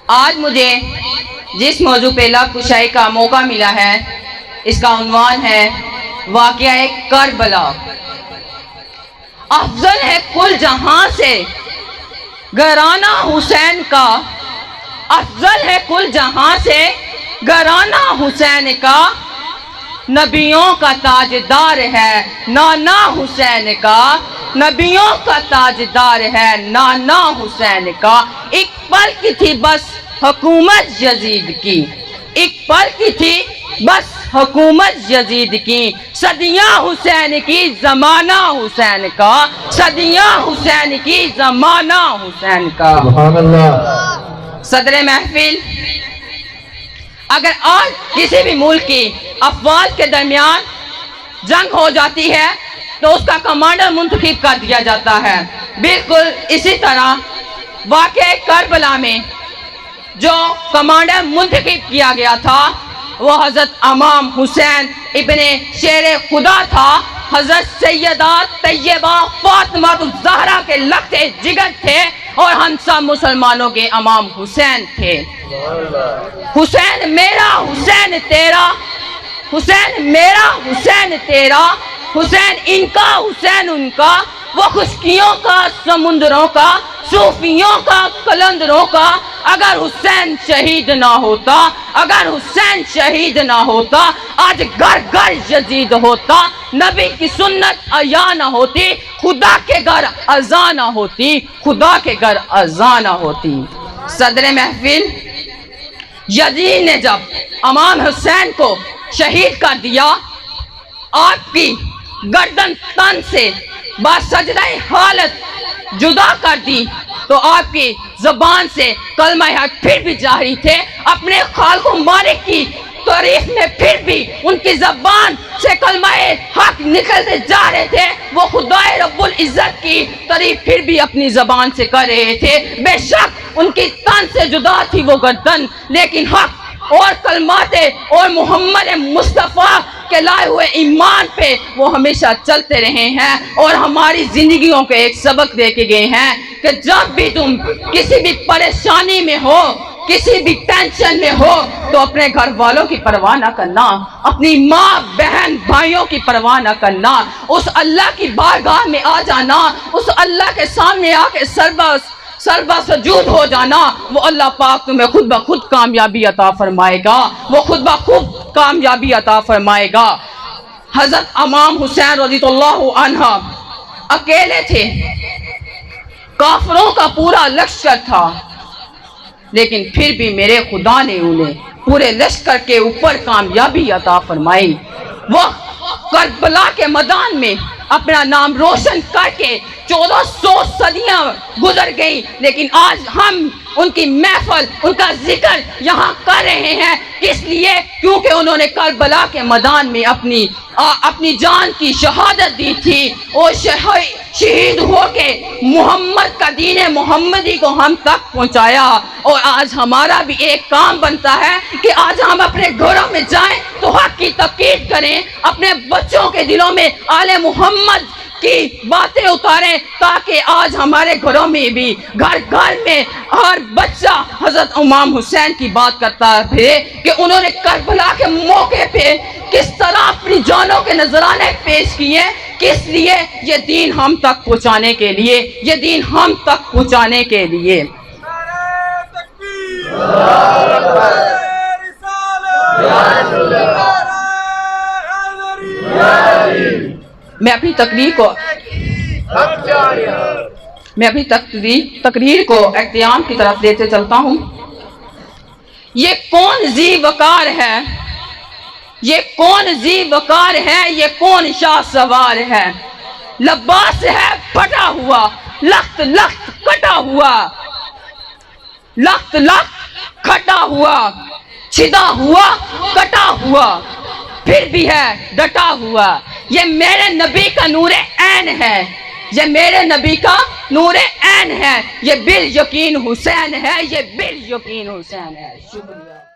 آج مجھے جس موضوع پہ لب کشائی کا موقع ملا ہے اس کا عنوان ہے واقعہ کربلا۔ افضل ہے کل جہاں سے گھرانہ حسین کا، افضل ہے کل جہاں سے گھرانہ حسین کا، نبیوں کا تاجدار ہے نانا حسین کا، نبیوں کا تاجدار ہے نانا حسین کا۔ ایک پل کی تھی بس حکومت یزید کی، ایک پل کی تھی بس حکومت یزید کی، صدیاں حسین کی زمانہ حسین کا، صدیاں حسین کی زمانہ حسین کا۔ سبحان اللہ۔ صدر محفل، اگر آج کسی بھی ملک کی افواج کے درمیان جنگ ہو جاتی ہے تو اس کا کمانڈر منتخب کر دیا جاتا ہے۔ بالکل اسی طرح واقعہ کربلا میں جو کمانڈر منتخب کیا گیا تھا وہ حضرت امام حسین ابن شیر خدا تھا، حضرت سیدہ طیبہ فاطمہ الزہرا کے لگتے جگر تھے اور ہم سب مسلمانوں کے امام حسین تھے۔ حسین میرا حسین تیرا، حسین میرا حسین تیرا، حسین ان کا حسین ان کا، وہ خشکیوں کا سمندروں کا، صوفیوں کا قلندروں کا۔ اگر حسین شہید نہ ہوتا، اگر حسین شہید نہ ہوتا، آج گھر گھر یزید ہوتا، نبی کی سنت عیا نہ ہوتی، خدا کے گھر اذان نہ ہوتی، خدا کے گھر اذان نہ ہوتی۔ صدر محفل، یزید نے جب امام حسین کو شہید کر دیا، آپ کی گردن تن سے بسجدہ حالت جدا کر دی تو آپ کی زبان سے کلمہ حق پھر بھی جاری تھے، اپنے خالق و مالک کی تعریف میں پھر بھی ان کی زبان سے کلمہ حق نکلتے جا رہے تھے، وہ خدا رب العزت کی تعریف پھر بھی اپنی زبان سے کر رہے تھے۔ بے شک ان کی تن سے جدا تھی وہ گردن، لیکن حق اور کلمات اور محمد مصطفیٰ کے لائے ہوئے ایمان پہ وہ ہمیشہ چلتے رہے ہیں اور ہماری زندگیوں کے ایک سبق دے کے گئے ہیں کہ جب بھی تم کسی بھی پریشانی میں ہو، کسی بھی ٹینشن میں ہو تو اپنے گھر والوں کی پرواہ نہ کرنا، اپنی ماں بہن بھائیوں کی پرواہ نہ کرنا، اس اللہ کی بارگاہ میں آ جانا، اس اللہ کے سامنے آ کے سربا سجود ہو جانا، وہ اللہ پاک تمہیں خود بخود کامیابی عطا فرمائے گا، وہ خود بخود کامیابی عطا فرمائے گا۔ حضرت امام حسین رضی اللہ عنہ اکیلے تھے، کافروں کا پورا لشکر تھا، لیکن پھر بھی میرے خدا نے انہیں پورے لشکر کے اوپر کامیابی عطا فرمائی۔ وہ کربلا کے میدان میں اپنا نام روشن کر کے 1400 صدیاں گزر گئی، لیکن آج ہم ان کی محفل، ان کا ذکر یہاں کر رہے ہیں، اس لیے کیونکہ انہوں نے کربلا کے میدان میں اپنی جان کی شہادت دی تھی اور شہید ہو کے محمد کا دین محمدی کو ہم تک پہنچایا۔ اور آج ہمارا بھی ایک کام بنتا ہے کہ آج ہم اپنے گھروں میں جائیں تو حق کی تقریر کریں، اپنے بچوں کے دلوں میں آل محمد کی باتیں اتاریں، تاکہ آج ہمارے گھروں میں بھی گھر گھر میں ہر بچہ حضرت امام حسین کی بات کرتا ہے کہ انہوں نے کربلا کے موقع پہ کس طرح اپنی جانوں کے نذرانے پیش کیے، کس لیے؟ یہ دین ہم تک پہنچانے کے لیے، یہ دین ہم تک پہنچانے کے لیے۔ میں اپنی تقریر کو اختتام کی طرف لیتے چلتا ہوں۔ یہ کون ذی وقار ہے، یہ کون ذی وقار ہے، یہ کون شاہ سوار ہے، لباس ہے پھٹا ہوا، لخت لخت کٹا ہوا، لخت لخت کھٹا ہوا، چھدا ہوا کٹا ہوا، پھر بھی ہے ڈٹا ہوا۔ یہ میرے نبی کا نور عین ہے، یہ میرے نبی کا نور عین ہے، یہ بال یقین حسین ہے، یہ بال یقین حسین ہے۔ شکریہ۔